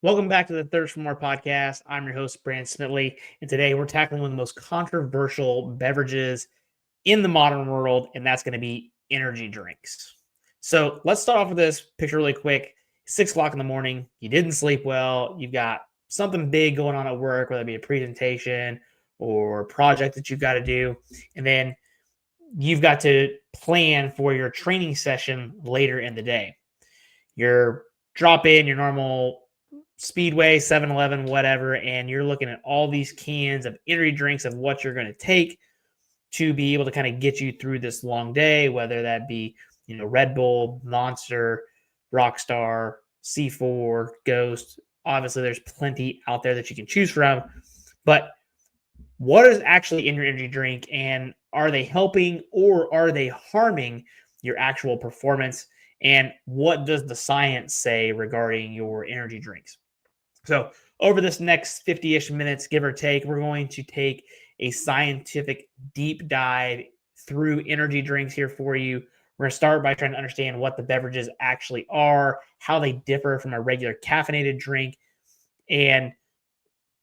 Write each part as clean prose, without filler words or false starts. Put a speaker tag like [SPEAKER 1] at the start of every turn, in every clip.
[SPEAKER 1] Welcome back to the Thirst for More podcast. I'm your host, Brand Smitley, and today we're tackling one of the most controversial beverages in the modern world, and that's going to be energy drinks. So let's start off with this picture really quick. 6 o'clock in the morning, you didn't sleep well, you've got something big going on at work, whether it be a presentation or a project that you've got to do, and then you've got to plan for your training session later in the day. You're drop in your normal Speedway, 7-Eleven, whatever, and you're looking at all these cans of energy drinks of what you're going to take to be able to kind of get you through this long day, whether that be, Red Bull, Monster, Rockstar, C4, Ghost. Obviously, there's plenty out there that you can choose from. But what is actually in your energy drink, and are they helping or are they harming your actual performance? And what does the science say regarding your energy drinks? So over this next 50-ish minutes, give or take, we're going to take a scientific deep dive through energy drinks here for you. We're going to start by trying to understand what the beverages actually are, how they differ from a regular caffeinated drink, and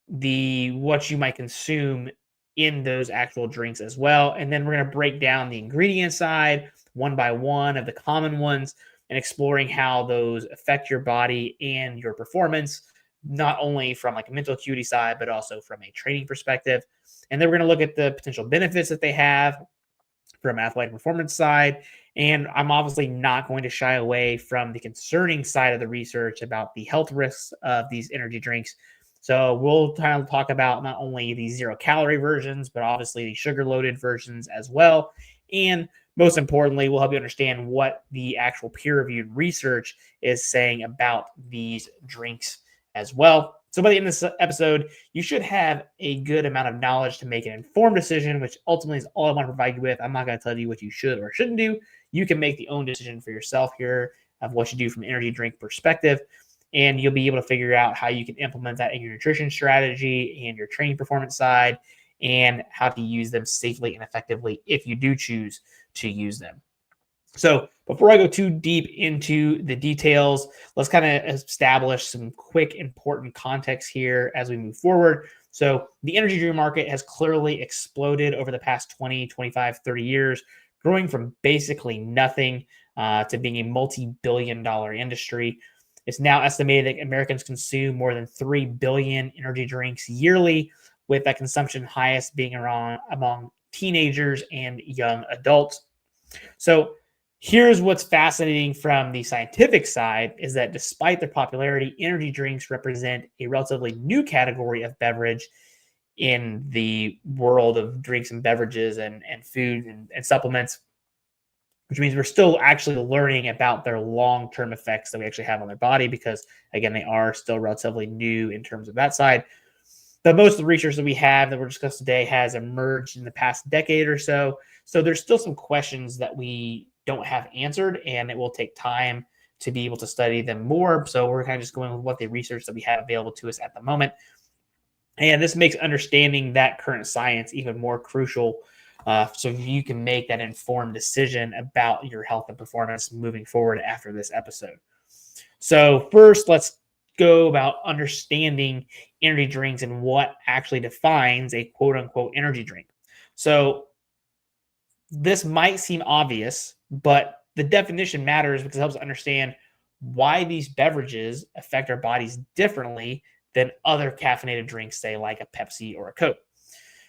[SPEAKER 1] what you might consume in those actual drinks as well. And then we're going to break down the ingredient side one by one of the common ones and exploring how those affect your body and your performance, not only from like a mental acuity side, but also from a training perspective. And then we're going to look at the potential benefits that they have from athletic performance side. And I'm obviously not going to shy away from the concerning side of the research about the health risks of these energy drinks. So we'll kind of talk about not only the 0-calorie versions, but obviously the sugar-loaded versions as well. And most importantly, we'll help you understand what the actual peer-reviewed research is saying about these drinks as well. So by the end of this episode, you should have a good amount of knowledge to make an informed decision, which ultimately is all I want to provide you with. I'm not going to tell you what you should or shouldn't do. You can make the own decision for yourself here of what you do from an energy drink perspective, and you'll be able to figure out how you can implement that in your nutrition strategy and your training performance side, and how to use them safely and effectively if you do choose to use them. So before I go too deep into the details, let's kind of establish some quick, important context here as we move forward. So the energy drink market has clearly exploded over the past 20, 25, 30 years, growing from basically nothing to being a multi-billion-dollar industry. It's now estimated that Americans consume more than 3 billion energy drinks yearly, with that consumption highest being around among teenagers and young adults. So here's what's fascinating from the scientific side is that despite their popularity, energy drinks represent a relatively new category of beverage in the world of drinks and beverages and food and supplements, which means we're still actually learning about their long-term effects that we actually have on their body because, again, they are still relatively new in terms of that side. But most of the research that we have that we're discussing today has emerged in the past decade or so. So there's still some questions that we don't have answered, and it will take time to be able to study them more. So we're kind of just going with what the research that we have available to us at the moment. And this makes understanding that current science even more crucial, so you can make that informed decision about your health and performance moving forward after this episode. So first, let's go about understanding energy drinks and what actually defines a quote-unquote energy drink. So this might seem obvious, but the definition matters because it helps us understand why these beverages affect our bodies differently than other caffeinated drinks, say like a Pepsi or a Coke.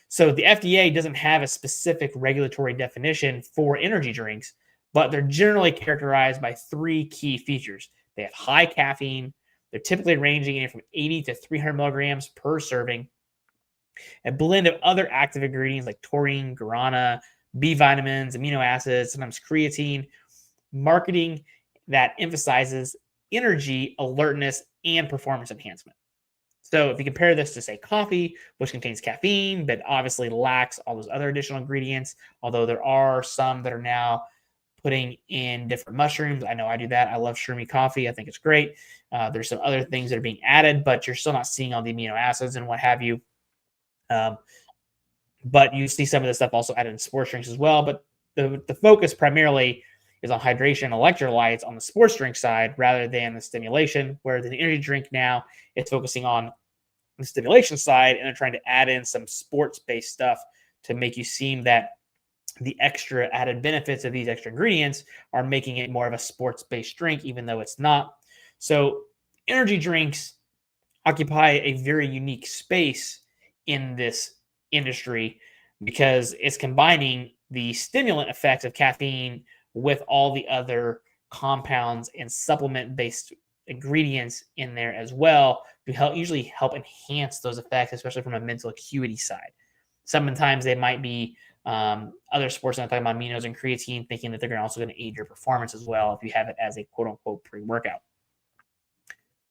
[SPEAKER 1] So the FDA doesn't have a specific regulatory definition for energy drinks, but they're generally characterized by 3 key features. They have high caffeine. They're typically ranging in from 80 to 300 milligrams per serving. A blend of other active ingredients like taurine, guarana, B vitamins, amino acids, sometimes creatine. Marketing that emphasizes energy, alertness, and performance enhancement. So if you compare this to, say, coffee, which contains caffeine, but obviously lacks all those other additional ingredients, although there are some that are now putting in different mushrooms. I know I do that. I love shroomy coffee. I think it's great. There's some other things that are being added, but you're still not seeing all the amino acids and what have you. But you see some of this stuff also added in sports drinks as well. But the focus primarily is on hydration and electrolytes on the sports drink side rather than the stimulation, where the energy drink now it's focusing on the stimulation side, and they're trying to add in some sports-based stuff to make you seem that the extra added benefits of these extra ingredients are making it more of a sports-based drink, even though it's not. So energy drinks occupy a very unique space in this industry because it's combining the stimulant effects of caffeine with all the other compounds and supplement based ingredients in there as well to usually help enhance those effects, especially from a mental acuity side. Sometimes they might be other sports, I'm talking about aminos and creatine, thinking that they're also going to aid your performance as well if you have it as a quote unquote pre-workout.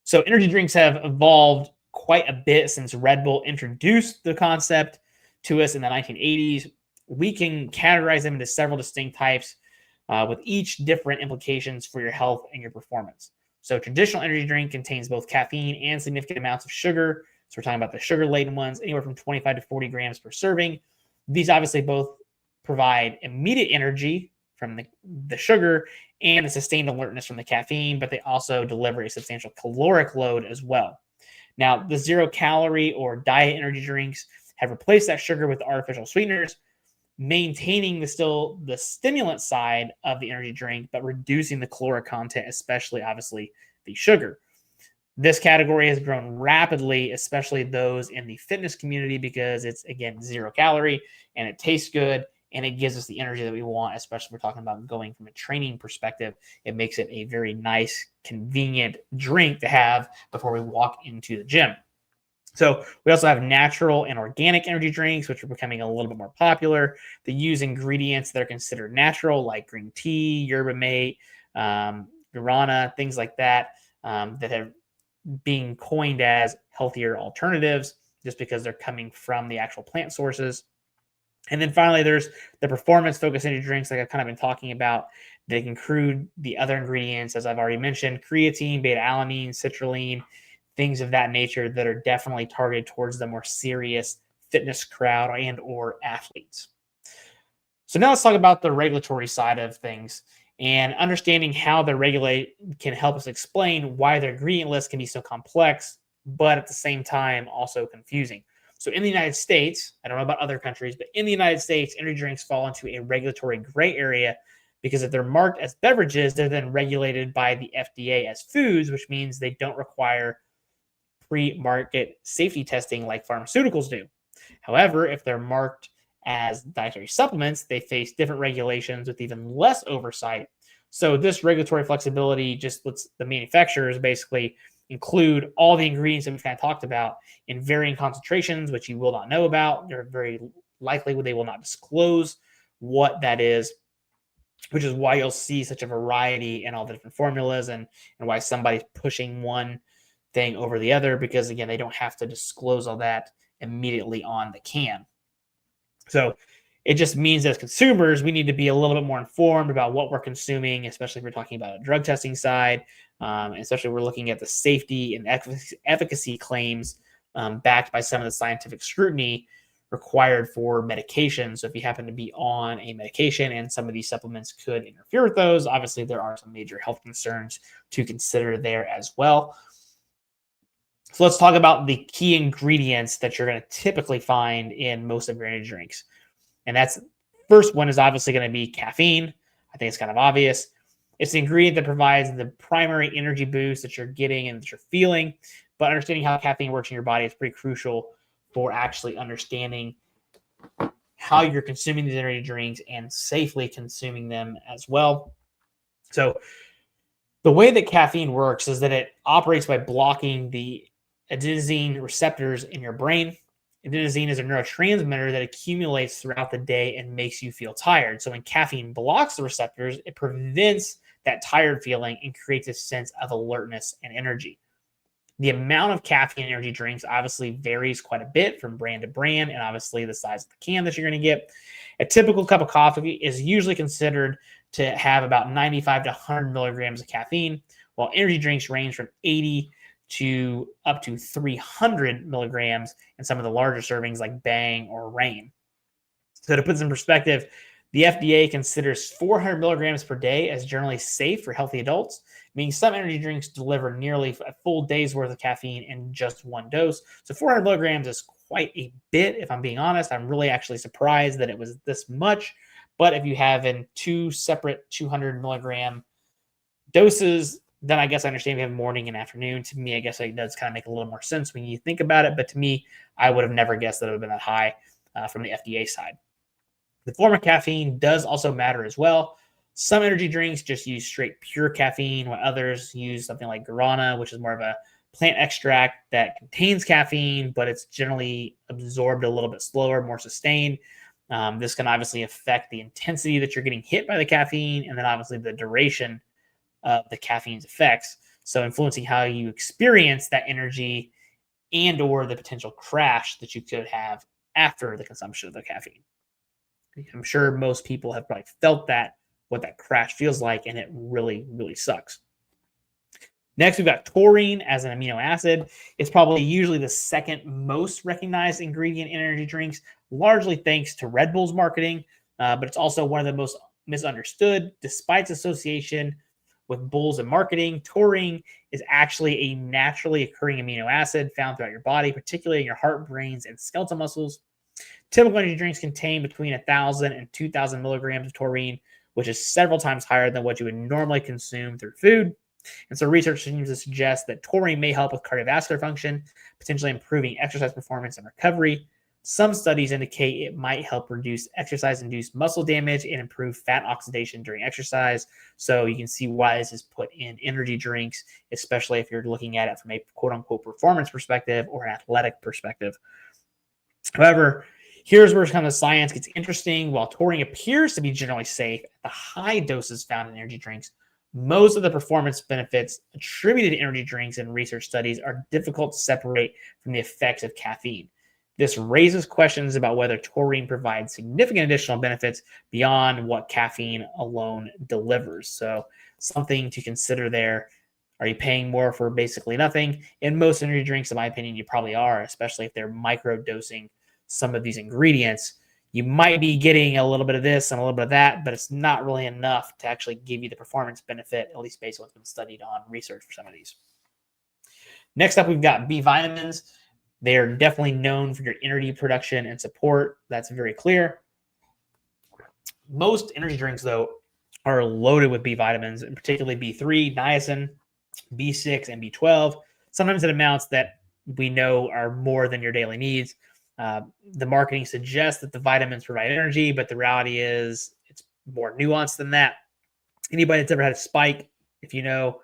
[SPEAKER 1] So energy drinks have evolved quite a bit since Red Bull introduced the concept to us in the 1980s. We can categorize them into several distinct types with each different implications for your health and your performance. So traditional energy drink contains both caffeine and significant amounts of sugar. So we're talking about the sugar-laden ones, anywhere from 25 to 40 grams per serving. These obviously both provide immediate energy from the sugar and a sustained alertness from the caffeine, but they also deliver a substantial caloric load as well. Now, the zero-calorie or diet energy drinks have replaced that sugar with artificial sweeteners, maintaining the stimulant side of the energy drink, but reducing the caloric content, especially, obviously, the sugar. This category has grown rapidly, especially those in the fitness community, because it's, again, zero calorie and it tastes good and it gives us the energy that we want, especially if we're talking about going from a training perspective. It makes it a very nice, convenient drink to have before we walk into the gym. So we also have natural and organic energy drinks, which are becoming a little bit more popular. They use ingredients that are considered natural, like green tea, yerba mate, guarana, things like that, that have being coined as healthier alternatives just because they're coming from the actual plant sources. And then finally, there's the performance-focused energy drinks, like I've kind of been talking about. They can include the other ingredients, as I've already mentioned, creatine, beta-alanine, citrulline, things of that nature that are definitely targeted towards the more serious fitness crowd and or athletes. So now let's talk about the regulatory side of things, and understanding how they regulate can help us explain why their ingredient list can be so complex, but at the same time also confusing. So in the United States, I don't know about other countries, but in the United States, energy drinks fall into a regulatory gray area because if they're marked as beverages, they're then regulated by the FDA as foods, which means they don't require pre-market safety testing like pharmaceuticals do. However, if they're marked as dietary supplements, they face different regulations with even less oversight. So this regulatory flexibility just lets the manufacturers basically include all the ingredients that we've kind of talked about in varying concentrations, which you will not know about. They're very likely they will not disclose what that is, which is why you'll see such a variety in all the different formulas and why somebody's pushing one thing over the other, because again, they don't have to disclose all that immediately on the can. So it just means as consumers, we need to be a little bit more informed about what we're consuming, especially if we're talking about a drug testing side, especially if we're looking at the safety and efficacy claims backed by some of the scientific scrutiny required for medications. So if you happen to be on a medication and some of these supplements could interfere with those, obviously there are some major health concerns to consider there as well. So let's talk about the key ingredients that you're going to typically find in most of your energy drinks. And that's first one is obviously going to be caffeine. I think it's kind of obvious. It's the ingredient that provides the primary energy boost that you're getting and that you're feeling. But understanding how caffeine works in your body is pretty crucial for actually understanding how you're consuming these energy drinks and safely consuming them as well. So the way that caffeine works is that it operates by blocking the adenosine receptors in your brain. Adenosine is a neurotransmitter that accumulates throughout the day and makes you feel tired. So when caffeine blocks the receptors, it prevents that tired feeling and creates a sense of alertness and energy. The amount of caffeine in energy drinks obviously varies quite a bit from brand to brand, and obviously the size of the can that you're going to get. A typical cup of coffee is usually considered to have about 95 to 100 milligrams of caffeine, while energy drinks range from 80 to up to 300 milligrams in some of the larger servings like Bang or Rain. So to put this in perspective, The FDA considers 400 milligrams per day as generally safe for healthy adults, meaning some energy drinks deliver nearly a full day's worth of caffeine in just one dose. So 400 milligrams is quite a bit, if I'm being honest. I'm really actually surprised that it was this much. But if you have in two separate 200 milligram doses, then I guess I understand we have morning and afternoon. To me, I guess it does kind of make a little more sense when you think about it. But to me, I would have never guessed that it would have been that high from the FDA side. The form of caffeine does also matter as well. Some energy drinks just use straight pure caffeine, while others use something like guarana, which is more of a plant extract that contains caffeine, but it's generally absorbed a little bit slower, more sustained. This can obviously affect the intensity that you're getting hit by the caffeine, and then obviously the duration of the caffeine's effects. So influencing how you experience that energy and or the potential crash that you could have after the consumption of the caffeine. I'm sure most people have probably felt that, what that crash feels like, and it really, really sucks. Next, we've got taurine as an amino acid. It's probably usually the second most recognized ingredient in energy drinks, largely thanks to Red Bull's marketing, but it's also one of the most misunderstood. Despite its association with bulls and marketing, taurine is actually a naturally occurring amino acid found throughout your body, particularly in your heart, brains, and skeletal muscles. Typical energy drinks contain between 1,000 and 2,000 milligrams of taurine, which is several times higher than what you would normally consume through food. And so research seems to suggest that taurine may help with cardiovascular function, potentially improving exercise performance and recovery. Some studies indicate it might help reduce exercise-induced muscle damage and improve fat oxidation during exercise. So you can see why this is put in energy drinks, especially if you're looking at it from a quote-unquote performance perspective or an athletic perspective. However, here's where kind of science gets interesting. While taurine appears to be generally safe at the high doses found in energy drinks, most of the performance benefits attributed to energy drinks in research studies are difficult to separate from the effects of caffeine. This raises questions about whether taurine provides significant additional benefits beyond what caffeine alone delivers. So something to consider there. Are you paying more for basically nothing? In most energy drinks, in my opinion, you probably are, especially if they're micro dosing some of these ingredients. You might be getting a little bit of this and a little bit of that, but it's not really enough to actually give you the performance benefit, at least based on what's been studied on research for some of these. Next up, we've got B vitamins. They are definitely known for your energy production and support. That's very clear. Most energy drinks, though, are loaded with B vitamins, and particularly B3, niacin, B6, and B12. Sometimes in amounts that we know are more than your daily needs. The marketing suggests that the vitamins provide energy, but the reality is it's more nuanced than that. Anybody that's ever had a spike, if you know,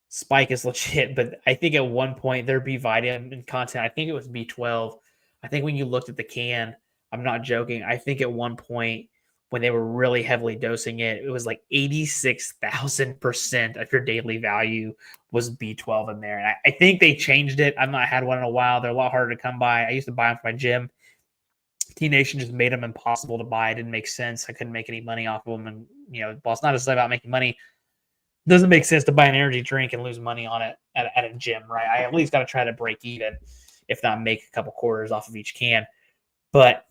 [SPEAKER 1] spike is legit, but I think at one point their B vitamin content, I think it was B12. I think when you looked at the can, I'm not joking. I think at one point when they were really heavily dosing it, it was like 86,000% of your daily value was B12 in there. And I think they changed it. I've not had one in a while. They're a lot harder to come by. I used to buy them for my gym. T Nation just made them impossible to buy. It didn't make sense. I couldn't make any money off of them. And, well, it's not just about making money. It doesn't make sense to buy an energy drink and lose money on it at a gym, right? I at least got to try to break even, if not make a couple quarters off of each can. But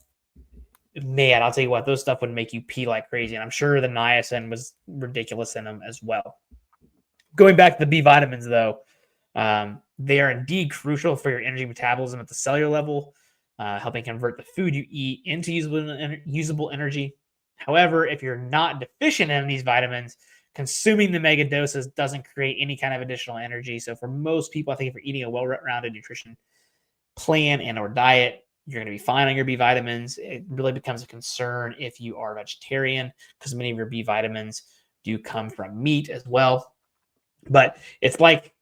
[SPEAKER 1] man, I'll tell you what, those stuff would make you pee like crazy. And I'm sure the niacin was ridiculous in them as well. Going back to the B vitamins, though, they are indeed crucial for your energy metabolism at the cellular level, helping convert the food you eat into usable energy. However, if you're not deficient in these vitamins, consuming the mega doses doesn't create any kind of additional energy. So for most people, I think if you're eating a well-rounded nutrition plan and or diet, you're going to be fine on your B vitamins. It really becomes a concern if you are vegetarian, because many of your B vitamins do come from meat as well. But it's like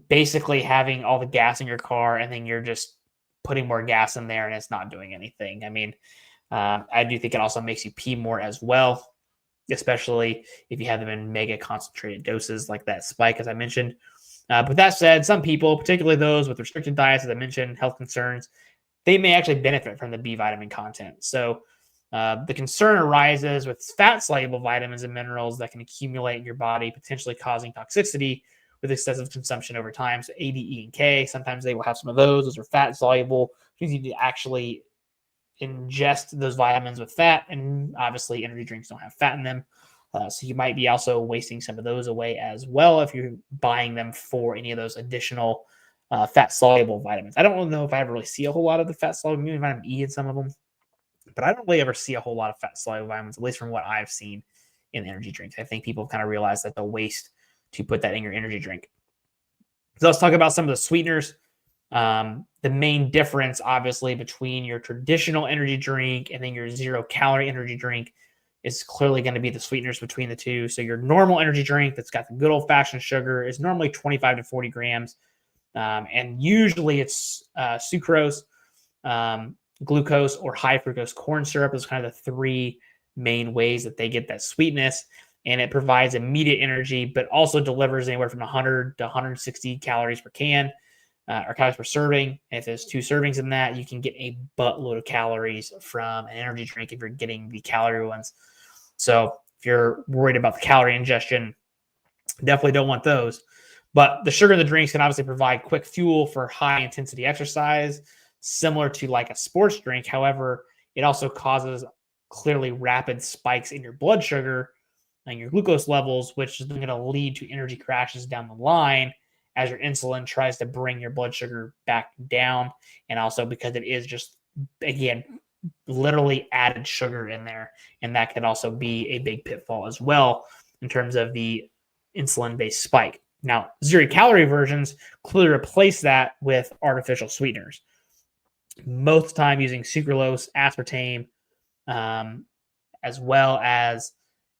[SPEAKER 1] basically having all the gas in your car and then you're just putting more gas in there and it's not doing anything. I mean, I do think it also makes you pee more as well, especially if you have them in mega concentrated doses like that spike, as I mentioned. But that said, some people, particularly those with restricted diets, as I mentioned, health concerns, they may actually benefit from the B vitamin content. So the concern arises with fat-soluble vitamins and minerals that can accumulate in your body, potentially causing toxicity with excessive consumption over time. So A, D, E, and K, sometimes they will have some of those. Those are fat-soluble. You need to actually ingest those vitamins with fat, and obviously energy drinks don't have fat in them. So you might be also wasting some of those away as well if you're buying them for any of those additional fat soluble vitamins. I don't know if I ever really see a whole lot of the fat soluble, maybe vitamin E in some of them, but I don't really ever see a whole lot of fat soluble vitamins, at least from what I've seen in energy drinks. I think people kind of realize that they'll waste to put that in your energy drink. So let's talk about some of the sweeteners. The main difference, obviously, between your traditional energy drink and then your 0-calorie energy drink is clearly going to be the sweeteners between the two. So your normal energy drink that's got the good old-fashioned sugar is normally 25 to 40 grams. And usually it's sucrose, glucose, or high fructose corn syrup. Those are kind of the three main ways that they get that sweetness. And it provides immediate energy, but also delivers anywhere from 100 to 160 calories per can. Or calories per serving. And if there's 2 servings in that, you can get a buttload of calories from an energy drink if you're getting the calorie ones. So if you're worried about the calorie ingestion, definitely don't want those. But the sugar in the drinks can obviously provide quick fuel for high intensity exercise, similar to like a sports drink. However, it also causes clearly rapid spikes in your blood sugar and your glucose levels, which is going to lead to energy crashes down the line as your insulin tries to bring your blood sugar back down. And also because it is just, again, literally added sugar in there. And that can also be a big pitfall as well in terms of the insulin-based spike. Now, 0-calorie versions clearly replace that with artificial sweeteners. Most of the time using sucralose, aspartame, as well as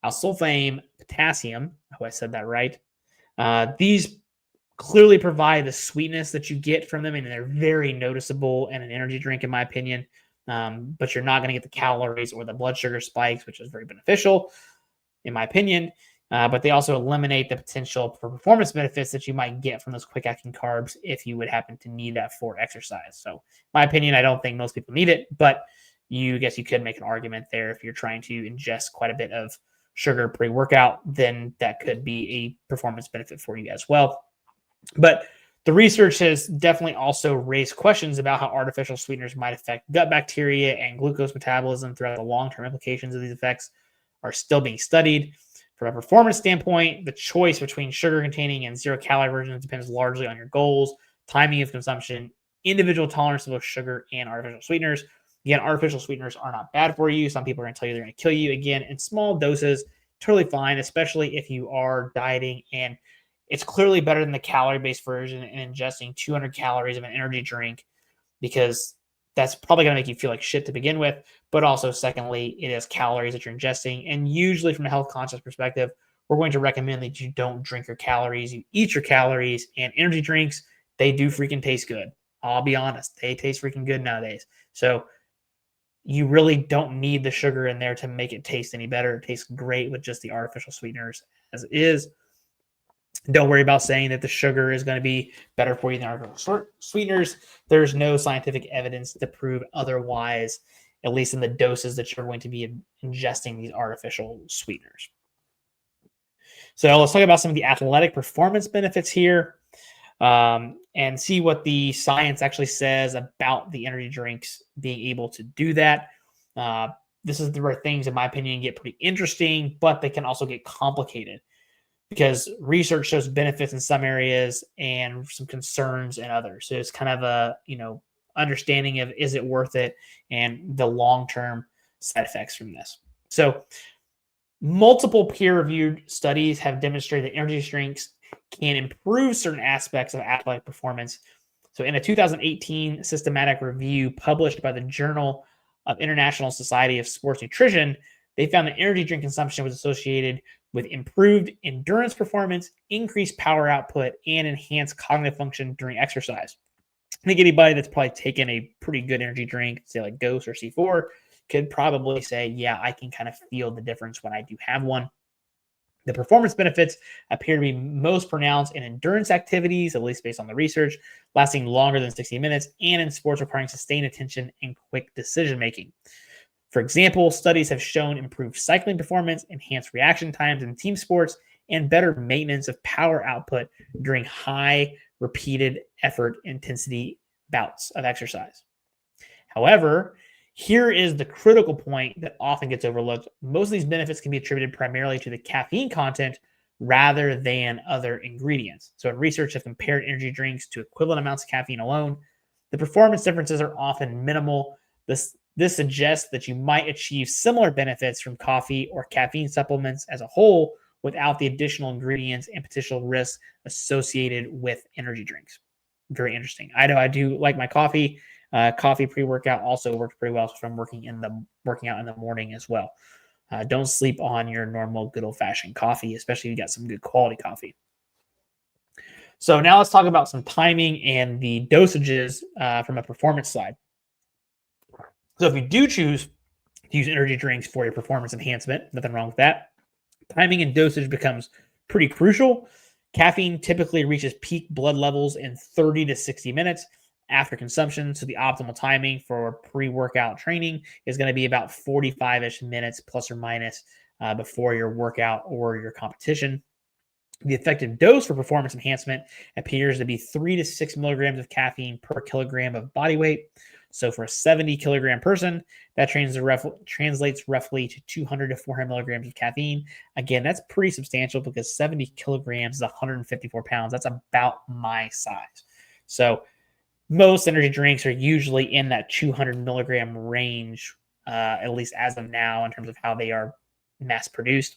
[SPEAKER 1] alsulfame, potassium. I hope I said that right. These clearly provide the sweetness that you get from them, and they're very noticeable in an energy drink, in my opinion. But you're not going to get the calories or the blood sugar spikes, which is very beneficial, in my opinion. But they also eliminate the potential for performance benefits that you might get from those quick-acting carbs if you would happen to need that for exercise. So, in my opinion, I don't think most people need it, but you could make an argument there if you're trying to ingest quite a bit of sugar pre-workout, then that could be a performance benefit for you as well. But the research has definitely also raised questions about how artificial sweeteners might affect gut bacteria and glucose metabolism throughout the long-term implications of these effects are still being studied. From a performance standpoint, the choice between sugar-containing and 0-calorie versions depends largely on your goals, timing of consumption, individual tolerance to both sugar and artificial sweeteners. Again, artificial sweeteners are not bad for you. Some people are going to tell you they're going to kill you. Again, in small doses, totally fine, especially if you are dieting, and it's clearly better than the calorie-based version and ingesting 200 calories of an energy drink, because that's probably going to make you feel like shit to begin with. But also, secondly, it is calories that you're ingesting. And usually from a health conscious perspective, we're going to recommend that you don't drink your calories, you eat your calories. And energy drinks, they do freaking taste good. I'll be honest. They taste freaking good nowadays. So you really don't need the sugar in there to make it taste any better. It tastes great with just the artificial sweeteners as it is. Don't worry about saying that the sugar is going to be better for you than artificial sweeteners. There's no scientific evidence to prove otherwise, at least in the doses that you're going to be ingesting these artificial sweeteners. So let's talk about some of the athletic performance benefits here, and see what the science actually says about the energy drinks being able to do that. This is where things, in my opinion, get pretty interesting, but they can also get complicated, because research shows benefits in some areas and some concerns in others. So it's kind of a, understanding of, is it worth it, and the long-term side effects from this. So multiple peer-reviewed studies have demonstrated that energy drinks can improve certain aspects of athletic performance. So in a 2018 systematic review published by the Journal of International Society of Sports Nutrition, they found that energy drink consumption was associated with improved endurance performance, increased power output, and enhanced cognitive function during exercise. I think anybody that's probably taken a pretty good energy drink, say like Ghost or C4, could probably say, yeah, I can kind of feel the difference when I do have one. The performance benefits appear to be most pronounced in endurance activities, at least based on the research, lasting longer than 60 minutes, and in sports requiring sustained attention and quick decision-making. For example, studies have shown improved cycling performance, enhanced reaction times in team sports, and better maintenance of power output during high repeated effort intensity bouts of exercise. However, Here is the critical point that often gets overlooked. Most of these benefits can be attributed primarily to the caffeine content rather than other ingredients. So, in research have compared energy drinks to equivalent amounts of caffeine alone. The performance differences are often minimal. This suggests that you might achieve similar benefits from coffee or caffeine supplements as a whole without the additional ingredients and potential risks associated with energy drinks. Very interesting. I know I do like my coffee. Coffee pre-workout also works pretty well if I'm working out in the morning as well. Don't sleep on your normal good old-fashioned coffee, especially if you got some good quality coffee. So now let's talk about some timing and the dosages from a performance side. So if you do choose to use energy drinks for your performance enhancement, nothing wrong with that. Timing and dosage becomes pretty crucial. Caffeine typically reaches peak blood levels in 30 to 60 minutes after consumption. So the optimal timing for pre-workout training is going to be about 45-ish minutes plus or minus before your workout or your competition. The effective dose for performance enhancement appears to be 3 to 6 milligrams of caffeine per kilogram of body weight. So for a 70-kilogram person, that translates roughly to 200 to 400 milligrams of caffeine. Again, that's pretty substantial because 70 kilograms is 154 pounds. That's about my size. So most energy drinks are usually in that 200 milligram range, at least as of now, in terms of how they are mass produced.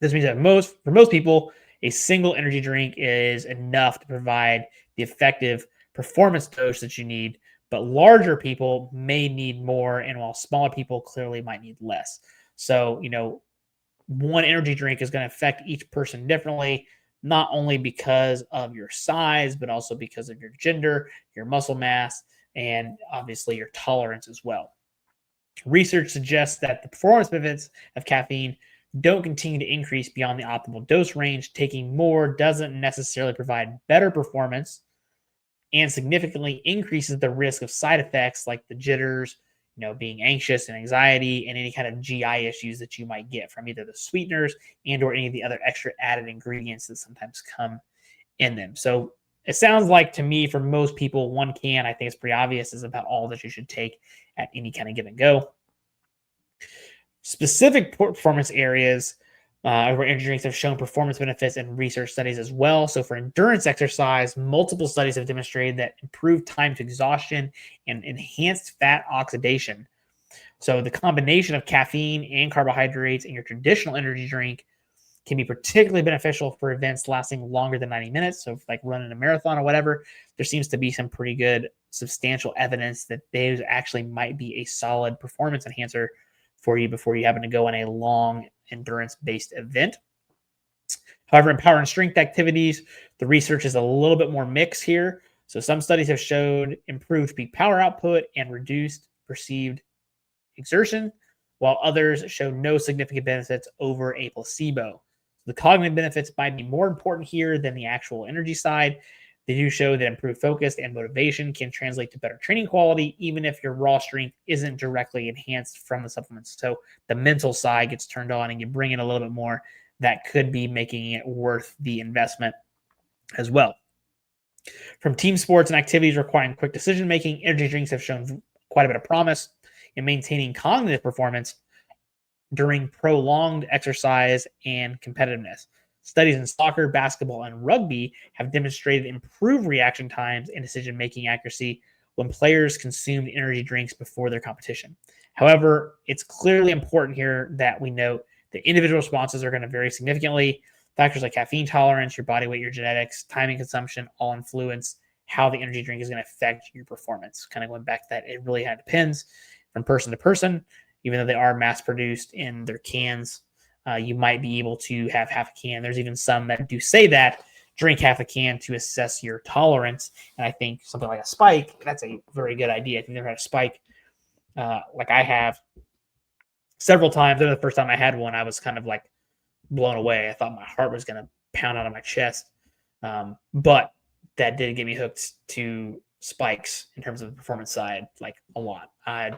[SPEAKER 1] This means that for most people, a single energy drink is enough to provide the effective performance dose that you need, but larger people may need more, and while smaller people clearly might need less. So, one energy drink is going to affect each person differently, not only because of your size, but also because of your gender, your muscle mass, and obviously your tolerance as well. Research suggests that the performance benefits of caffeine don't continue to increase beyond the optimal dose range. Taking more doesn't necessarily provide better performance and significantly increases the risk of side effects like the jitters, being anxious and anxiety, and any kind of GI issues that you might get from either the sweeteners and or any of the other extra added ingredients that sometimes come in them. So it sounds like to me, for most people, one can, I think it's pretty obvious, is about all that you should take at any kind of give and go. Specific performance areas where energy drinks have shown performance benefits in research studies as well. So for endurance exercise, multiple studies have demonstrated that improved time to exhaustion and enhanced fat oxidation. So the combination of caffeine and carbohydrates in your traditional energy drink can be particularly beneficial for events lasting longer than 90 minutes. So like running a marathon or whatever, there seems to be some pretty good substantial evidence that those actually might be a solid performance enhancer for you before you happen to go on a long endurance-based event. However, in power and strength activities, the research is a little bit more mixed here. So some studies have showed improved peak power output and reduced perceived exertion, while others show no significant benefits over a placebo. The cognitive benefits might be more important here than the actual energy side. They do show that improved focus and motivation can translate to better training quality, even if your raw strength isn't directly enhanced from the supplements. So the mental side gets turned on and you bring in a little bit more. That could be making it worth the investment as well. From team sports and activities requiring quick decision-making, energy drinks have shown quite a bit of promise in maintaining cognitive performance during prolonged exercise and competitiveness. Studies in soccer, basketball, and rugby have demonstrated improved reaction times and decision-making accuracy when players consumed energy drinks before their competition. However, it's clearly important here that we note that individual responses are going to vary significantly. Factors like caffeine tolerance, your body weight, your genetics, timing consumption all influence how the energy drink is going to affect your performance. Kind of going back to that, it really kind of depends from person to person. Even though they are mass-produced in their cans, you might be able to have half a can. There's even some that do say that drink half a can to assess your tolerance. And I think something like a spike, that's a very good idea. If you've never had a spike, like I have several times, the first time I had one, I was kind of like blown away. I thought my heart was going to pound out of my chest. But that did get me hooked to spikes in terms of the performance side, like a lot. I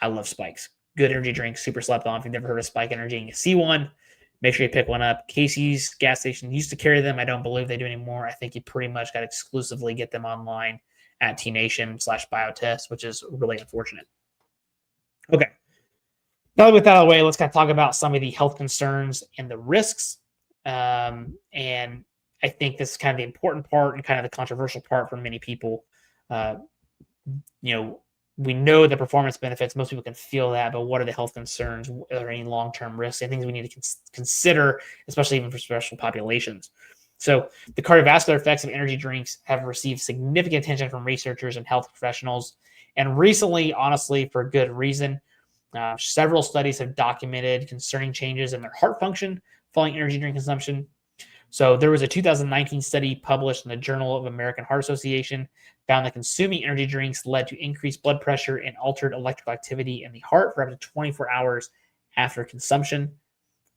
[SPEAKER 1] love spikes. Good energy drink, super slept on. If you've never heard of Spike Energy and you see one, make sure you pick one up. Casey's gas station used to carry them. I don't believe they do anymore. I think you pretty much got to exclusively get them online at T-Nation /Biotest, which is really unfortunate. Okay. Now that with that out of the way, let's kind of talk about some of the health concerns and the risks. And I think this is kind of the important part and kind of the controversial part for many people. Uh, you know, we know the performance benefits. Most people can feel that, but what are the health concerns? Are there any long-term risks and things we need to consider, especially even for special populations? So the cardiovascular effects of energy drinks have received significant attention from researchers and health professionals. And recently, honestly, for good reason, several studies have documented concerning changes in their heart function following energy drink consumption. So there was a 2019 study published in the Journal of American Heart Association found that consuming energy drinks led to increased blood pressure and altered electrical activity in the heart for up to 24 hours after consumption.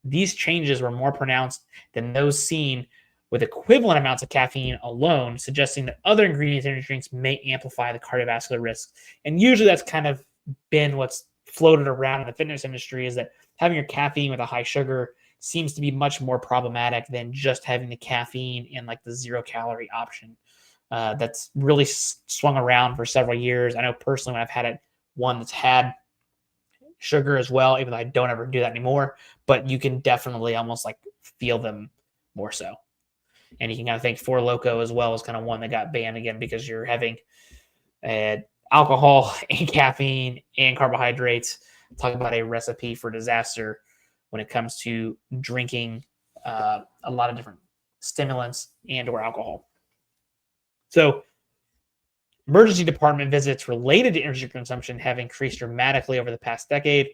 [SPEAKER 1] These changes were more pronounced than those seen with equivalent amounts of caffeine alone, suggesting that other ingredients in energy drinks may amplify the cardiovascular risk. And usually that's kind of been what's floated around in the fitness industry, is that having your caffeine with a high sugar seems to be much more problematic than just having the caffeine in like the 0-calorie option. That's really swung around for several years. I know personally when I've had one that's had sugar as well, even though I don't ever do that anymore, but you can definitely almost like feel them more so. And you can kind of think Four Loko as well is kind of one that got banned again because you're having alcohol and caffeine and carbohydrates. Talk about a recipe for disaster when it comes to drinking a lot of different stimulants and or alcohol. So emergency department visits related to energy consumption have increased dramatically over the past decade.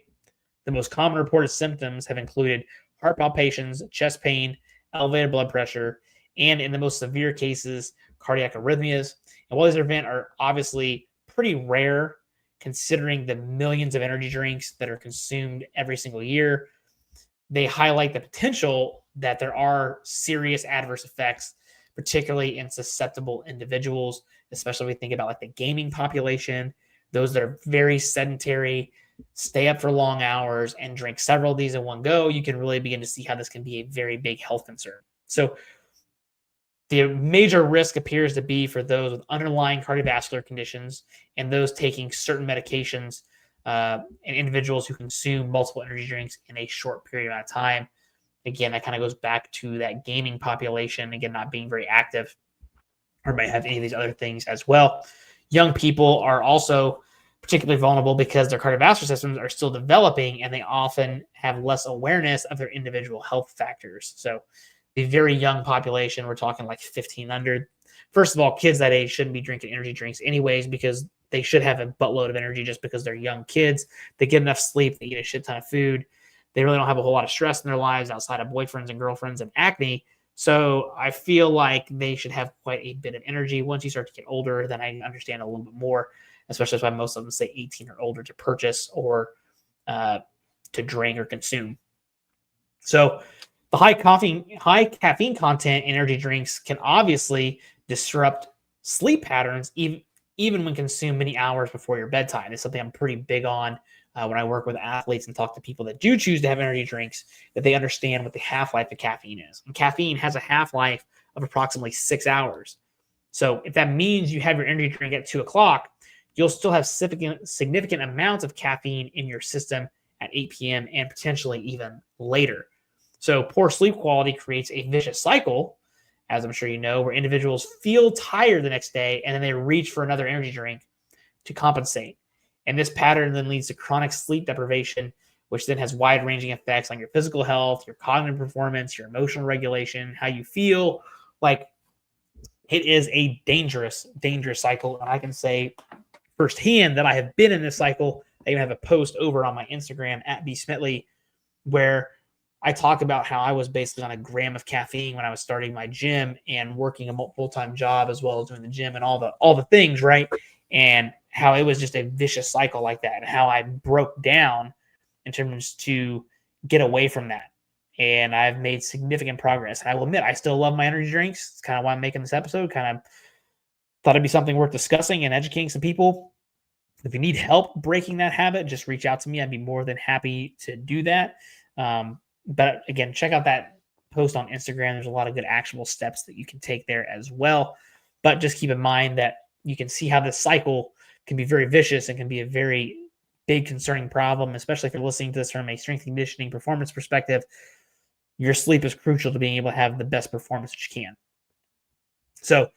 [SPEAKER 1] The most common reported symptoms have included heart palpitations, chest pain, elevated blood pressure, and in the most severe cases, cardiac arrhythmias. And while these events are obviously pretty rare, considering the millions of energy drinks that are consumed every single year, they highlight the potential that there are serious adverse effects, particularly in susceptible individuals, especially when we think about like the gaming population, those that are very sedentary, stay up for long hours, and drink several of these in one go. You can really begin to see how this can be a very big health concern. So the major risk appears to be for those with underlying cardiovascular conditions and those taking certain medications, and individuals who consume multiple energy drinks in a short period of time. Again, that kind of goes back to that gaming population, again, not being very active, or might have any of these other things as well. Young people are also particularly vulnerable because their cardiovascular systems are still developing and they often have less awareness of their individual health factors. So the very young population, we're talking like 1500. First of all, kids that age shouldn't be drinking energy drinks anyways, because they should have a buttload of energy just because they're young kids. They get enough sleep, they eat a shit ton of food. They really don't have a whole lot of stress in their lives outside of boyfriends and girlfriends and acne. So I feel like they should have quite a bit of energy. Once you start to get older, then I understand a little bit more, especially why most of them say 18 or older to purchase or to drink or consume. So the high caffeine content in energy drinks can obviously disrupt sleep patterns, even when consumed many hours before your bedtime. It's something I'm pretty big on when I work with athletes and talk to people that do choose to have energy drinks, that they understand what the half-life of caffeine is. And caffeine has a half-life of approximately 6 hours. So if that means you have your energy drink at 2 o'clock, you'll still have significant amounts of caffeine in your system at 8 p.m. and potentially even later. So poor sleep quality creates a vicious cycle, as I'm sure you know, where individuals feel tired the next day and then they reach for another energy drink to compensate. And this pattern then leads to chronic sleep deprivation, which then has wide-ranging effects on your physical health, your cognitive performance, your emotional regulation, how you feel. Like, it is a dangerous, dangerous cycle. And I can say firsthand that I have been in this cycle. I even have a post over on my Instagram at @bsmitley where I talk about how I was basically on a gram of caffeine when I was starting my gym and working a full-time job as well as doing the gym and all the things, right? And how it was just a vicious cycle like that, and how I broke down in terms to get away from that. And I've made significant progress. And I will admit, I still love my energy drinks. It's kind of why I'm making this episode. Kind of thought it'd be something worth discussing and educating some people. If you need help breaking that habit, just reach out to me. I'd be more than happy to do that. But again, check out that post on Instagram. There's a lot of good actionable steps that you can take there as well. But just keep in mind that you can see how this cycle can be very vicious and can be a very big concerning problem, especially if you're listening to this from a strength conditioning performance perspective. Your sleep is crucial to being able to have the best performance that you can. So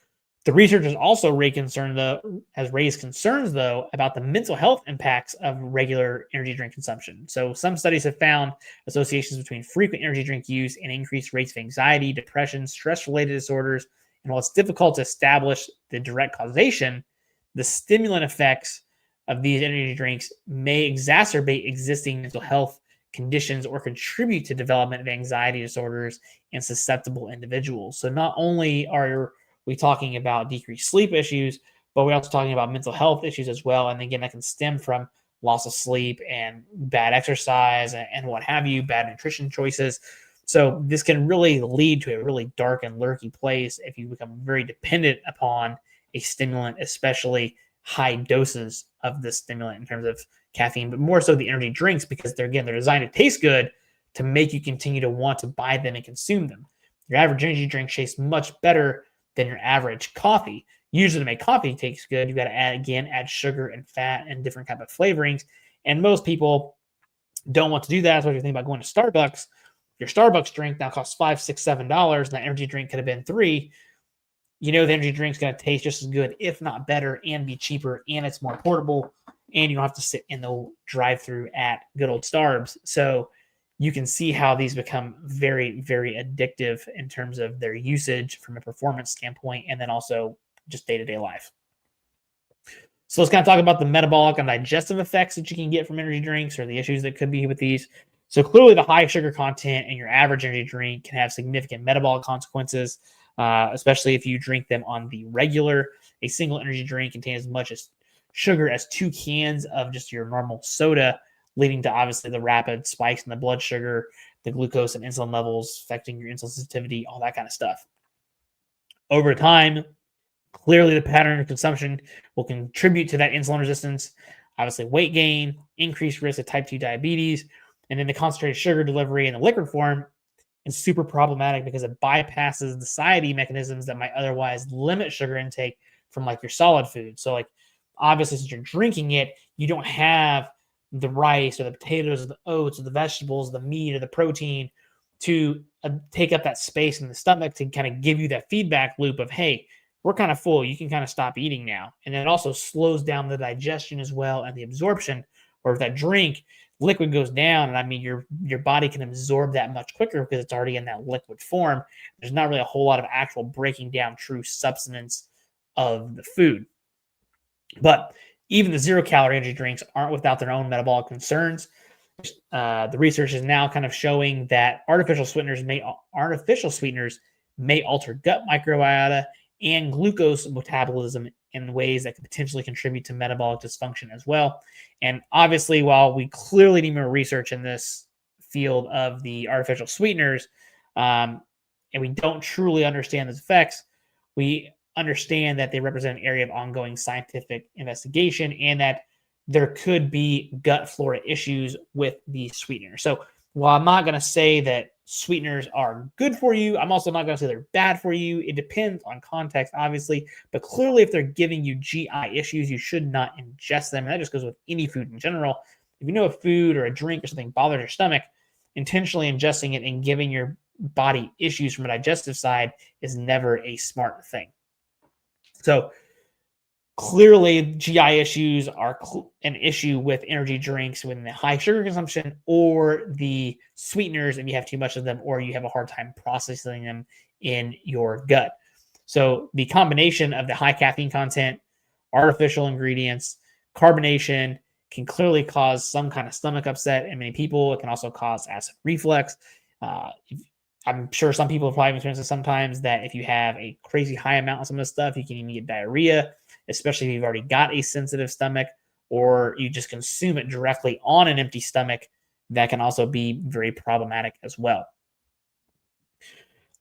[SPEAKER 1] the research has raised concerns though about the mental health impacts of regular energy drink consumption. So some studies have found associations between frequent energy drink use and increased rates of anxiety, depression, stress-related disorders. And while it's difficult to establish the direct causation, the stimulant effects of these energy drinks may exacerbate existing mental health conditions or contribute to development of anxiety disorders in susceptible individuals. So not only are we talking about decreased sleep issues, but we're also talking about mental health issues as well. And again, that can stem from loss of sleep and bad exercise and what have you, bad nutrition choices. So this can really lead to a really dark and lurky place if you become very dependent upon a stimulant, especially high doses of this stimulant in terms of caffeine, but more so the energy drinks, because they're designed to taste good to make you continue to want to buy them and consume them. Your average energy drink tastes much better than your average coffee. Usually to make coffee taste good, you got to add sugar and fat and different type of flavorings. And most people don't want to do that. So if you think about going to Starbucks, your Starbucks drink now costs $5, $6, $7, and that energy drink could have been $3. The energy drink's going to taste just as good, if not better, and be cheaper, and it's more portable, and you don't have to sit in the drive-through at good old Starbucks. So you can see how these become very, very addictive in terms of their usage from a performance standpoint, and then also just day-to-day life. So let's kind of talk about the metabolic and digestive effects that you can get from energy drinks, or the issues that could be with these. So clearly the high sugar content in your average energy drink can have significant metabolic consequences, especially if you drink them on the regular. A single energy drink contains as much as sugar as 2 cans of just your normal soda, leading to obviously the rapid spikes in the blood sugar, the glucose and insulin levels, affecting your insulin sensitivity, all that kind of stuff. Over time, clearly the pattern of consumption will contribute to that insulin resistance, obviously weight gain, increased risk of type 2 diabetes, and then the concentrated sugar delivery in the liquid form is super problematic because it bypasses the satiety mechanisms that might otherwise limit sugar intake from like your solid food. So like obviously since you're drinking it, you don't have the rice or the potatoes or the oats or the vegetables, the meat or the protein to take up that space in the stomach to kind of give you that feedback loop of, hey, we're kind of full. You can kind of stop eating now. And it also slows down the digestion as well and the absorption. Or if that liquid goes down, and I mean your body can absorb that much quicker because it's already in that liquid form. There's not really a whole lot of actual breaking down true substance of the food. But even the zero-calorie energy drinks aren't without their own metabolic concerns. The research is now kind of showing that artificial sweeteners may alter gut microbiota and glucose metabolism in ways that could potentially contribute to metabolic dysfunction as well. And obviously, while we clearly need more research in this field of the artificial sweeteners, and we don't truly understand those effects, we understand that they represent an area of ongoing scientific investigation and that there could be gut flora issues with these sweeteners. So while I'm not going to say that sweeteners are good for you, I'm also not going to say they're bad for you. It depends on context, obviously, but clearly if they're giving you GI issues, you should not ingest them. And that just goes with any food in general. If you know a food or a drink or something bothers your stomach, intentionally ingesting it and giving your body issues from a digestive side is never a smart thing. So clearly, GI issues are an issue with energy drinks when the high sugar consumption or the sweeteners, and you have too much of them, or you have a hard time processing them in your gut. So the combination of the high caffeine content, artificial ingredients, carbonation can clearly cause some kind of stomach upset in many people. It can also cause acid reflux. I'm sure some people have probably experienced it sometimes that if you have a crazy high amount of some of this stuff, you can even get diarrhea, especially if you've already got a sensitive stomach or you just consume it directly on an empty stomach. That can also be very problematic as well.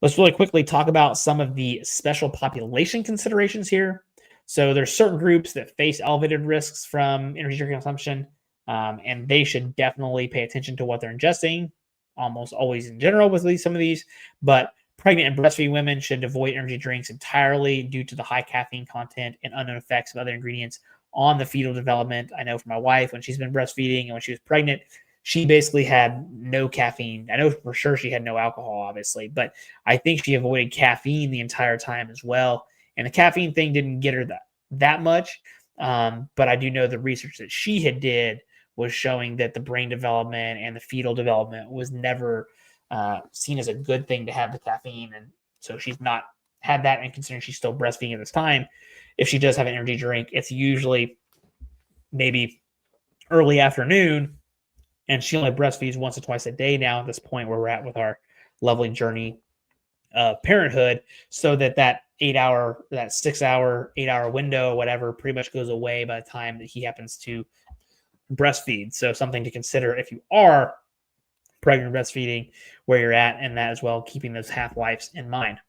[SPEAKER 1] Let's really quickly talk about some of the special population considerations here. So there's certain groups that face elevated risks from energy drink consumption, and they should definitely pay attention to what they're ingesting, almost always in general with some of these, but pregnant and breastfeeding women should avoid energy drinks entirely due to the high caffeine content and unknown effects of other ingredients on the fetal development. I know for my wife, when she's been breastfeeding and when she was pregnant, she basically had no caffeine. I know for sure she had no alcohol, obviously, but I think she avoided caffeine the entire time as well. And the caffeine thing didn't get her that much. But I do know the research that she had did was showing that the brain development and the fetal development was never seen as a good thing to have the caffeine. And so she's not had that, and considering she's still breastfeeding at this time, if she does have an energy drink, it's usually maybe early afternoon, and she only breastfeeds once or twice a day now at this point where we're at with our lovely journey of parenthood, so that 8 hour, that 6 hour, 8 hour window, whatever, pretty much goes away by the time that he happens to breastfeed. So something to consider if you are pregnant breastfeeding, where you're at, and that as well, keeping those half-lives in mind.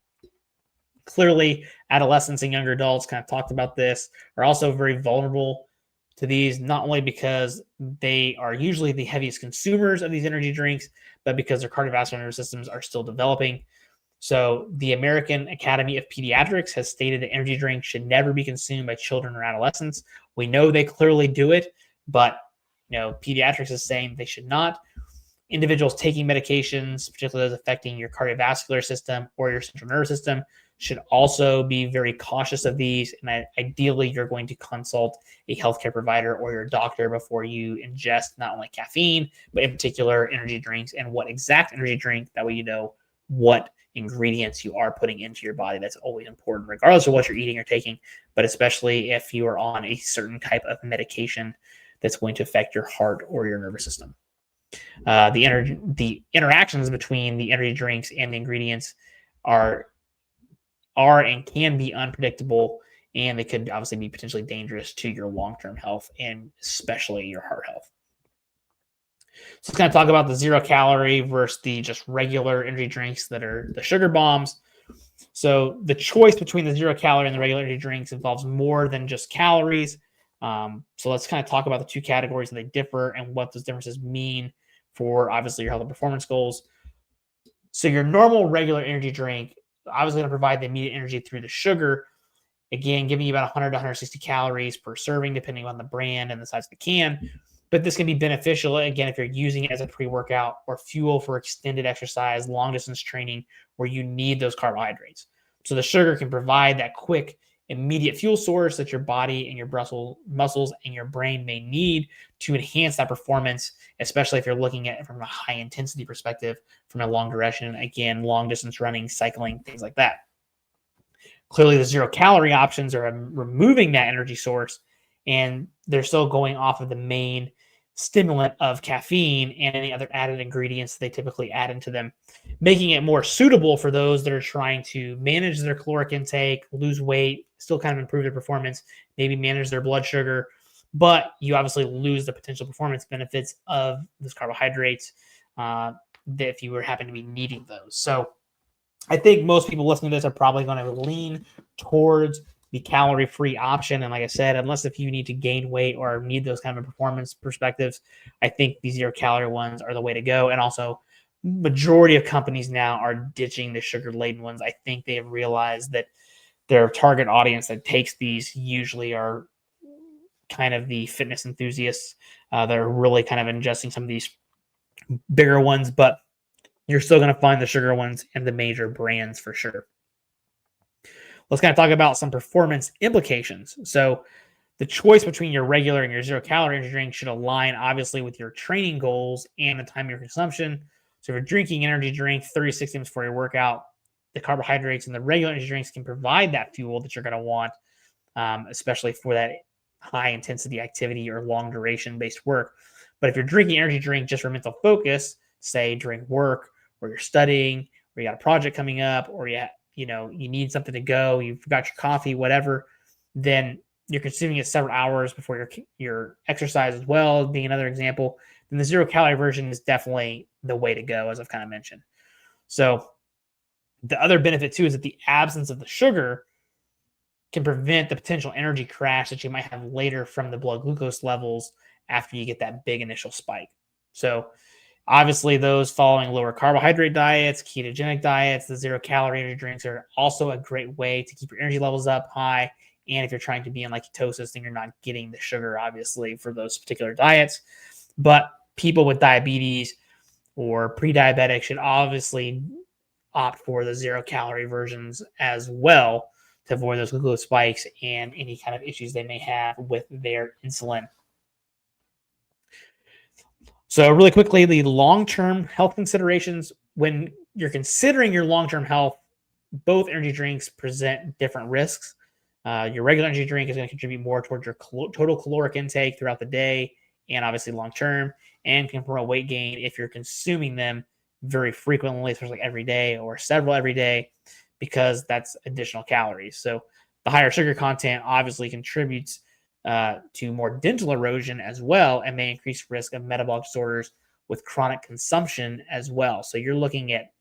[SPEAKER 1] Clearly, adolescents and younger adults, kind of talked about this, are also very vulnerable to these, not only because they are usually the heaviest consumers of these energy drinks, but because their cardiovascular nervous systems are still developing. So the American Academy of Pediatrics has stated that energy drinks should never be consumed by children or adolescents. We know they clearly do it, but pediatrics is saying they should not. Individuals taking medications, particularly those affecting your cardiovascular system or your central nervous system, should also be very cautious of these. And ideally, you're going to consult a healthcare provider or your doctor before you ingest not only caffeine, but in particular energy drinks, and what exact energy drink. That way you know what ingredients you are putting into your body. That's always important, regardless of what you're eating or taking, but especially if you are on a certain type of medication that's going to affect your heart or your nervous system. The interactions between the energy drinks and the ingredients are and can be unpredictable, and they could obviously be potentially dangerous to your long-term health and especially your heart health. So let's kind of talk about the 0-calorie versus the just regular energy drinks that are the sugar bombs. So the choice between the 0-calorie and the regular energy drinks involves more than just calories. So let's kind of talk about the two categories and they differ and what those differences mean for obviously your health and performance goals. So your normal regular energy drink obviously going to provide the immediate energy through the sugar, again, giving you about 100 to 160 calories per serving, depending on the brand and the size of the can. But this can be beneficial, again, if you're using it as a pre-workout or fuel for extended exercise, long-distance training, where you need those carbohydrates. So the sugar can provide that quick, immediate fuel source that your body and your muscles and your brain may need to enhance that performance, especially if you're looking at it from a high intensity perspective, from a long duration, again, long distance running, cycling, things like that. Clearly, the 0-calorie options are removing that energy source, and they're still going off of the main stimulant of caffeine and any other added ingredients that they typically add into them, making it more suitable for those that are trying to manage their caloric intake, lose weight, still kind of improve their performance, maybe manage their blood sugar, but you obviously lose the potential performance benefits of those carbohydrates that if you were happen to be needing those. So I think most people listening to this are probably going to lean towards the calorie-free option. And like I said, unless if you need to gain weight or need those kind of performance perspectives, I think the 0-calorie ones are the way to go. And also, majority of companies now are ditching the sugar-laden ones. I think they have realized that their target audience that takes these usually are kind of the fitness enthusiasts that are really kind of ingesting some of these bigger ones, but you're still going to find the sugar ones in the major brands for sure. Let's kind of talk about some performance implications. So the choice between your regular and your 0-calorie energy drink should align obviously with your training goals and the time of your consumption. So if you're drinking energy drink 36 minutes before your workout, the carbohydrates and the regular energy drinks can provide that fuel that you're going to want, especially for that high intensity activity or long duration based work. But if you're drinking energy drink just for mental focus, say during work or you're studying or you got a project coming up or you need something to go, you've got your coffee, whatever, then you're consuming it several hours before your exercise as well, being another example, then the 0-calorie version is definitely the way to go, as I've kind of mentioned. So the other benefit too is that the absence of the sugar can prevent the potential energy crash that you might have later from the blood glucose levels after you get that big initial spike. So obviously, those following lower carbohydrate diets, ketogenic diets, the 0-calorie energy drinks are also a great way to keep your energy levels up high And if you're trying to be in like ketosis, then you're not getting the sugar, obviously, for those particular diets. But people with diabetes or pre-diabetic should obviously opt for the 0-calorie versions as well to avoid those glucose spikes and any kind of issues they may have with their insulin. So really quickly, the long-term health considerations. When you're considering your long-term health, both energy drinks present different risks. Your regular energy drink is going to contribute more towards your total caloric intake throughout the day and obviously long-term, and can promote weight gain if you're consuming them very frequently, especially every day or several every day, because that's additional calories. So the higher sugar content obviously contributes to more dental erosion as well, and may increase risk of metabolic disorders with chronic consumption as well. So you're looking at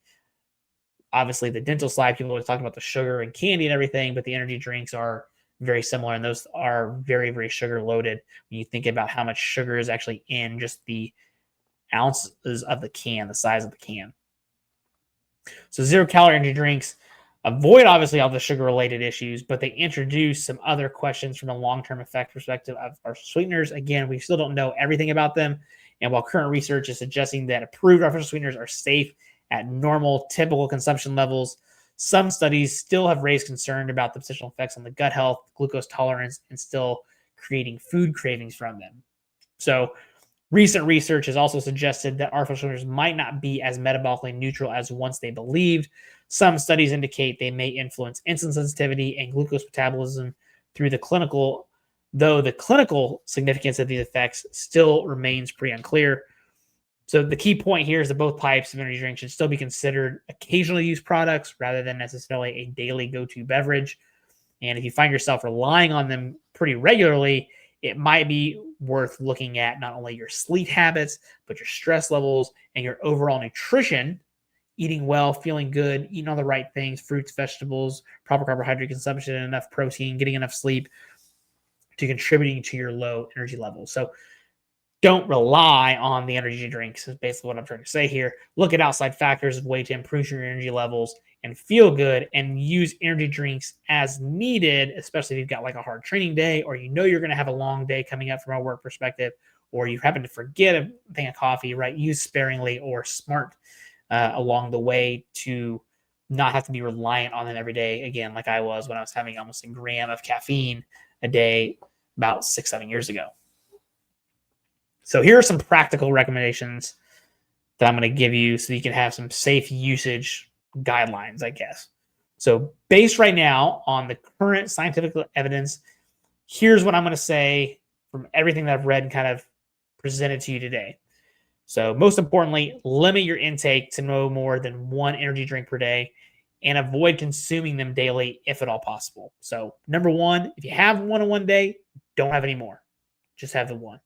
[SPEAKER 1] obviously the dental side. People always talk about the sugar and candy and everything, but the energy drinks are very similar, and those are very, very sugar loaded when you think about how much sugar is actually in just the ounces of the can, the size of the can. So 0-calorie energy drinks avoid obviously all the sugar related issues, but they introduce some other questions from a long-term effect perspective of our sweeteners. Again, we still don't know everything about them. And while current research is suggesting that approved artificial sweeteners are safe at normal, typical consumption levels, some studies still have raised concern about the potential effects on the gut health, glucose tolerance, and still creating food cravings from them. So recent research has also suggested that artificial sweeteners might not be as metabolically neutral as once they believed. Some studies indicate they may influence insulin sensitivity and glucose metabolism through the clinical, though the clinical significance of these effects still remains pretty unclear. So the key point here is that both types of energy drinks should still be considered occasionally used products rather than necessarily a daily go-to beverage. And if you find yourself relying on them pretty regularly, it might be worth looking at not only your sleep habits, but your stress levels and your overall nutrition, eating well, feeling good, eating all the right things, fruits, vegetables, proper carbohydrate consumption, enough protein, getting enough sleep, to contributing to your low energy levels. So don't rely on the energy drinks is basically what I'm trying to say here. Look at outside factors as a way to improve your energy levels and feel good, and use energy drinks as needed, especially if you've got like a hard training day, or you know you're going to have a long day coming up from a work perspective, or you happen to forget a thing of coffee, right? Use sparingly or smart along the way to not have to be reliant on them every day. Again, like I was when I was having almost a gram of caffeine a day about 6-7 years ago. So here are some practical recommendations that I'm going to give you so you can have some safe usage guidelines, I guess. So based right now on the current scientific evidence, here's what I'm going to say from everything that I've read and kind of presented to you today. So most importantly, limit your intake to no more than one energy drink per day, and avoid consuming them daily if at all possible. So number one, if you have one in one day, don't have any more. Just have the one.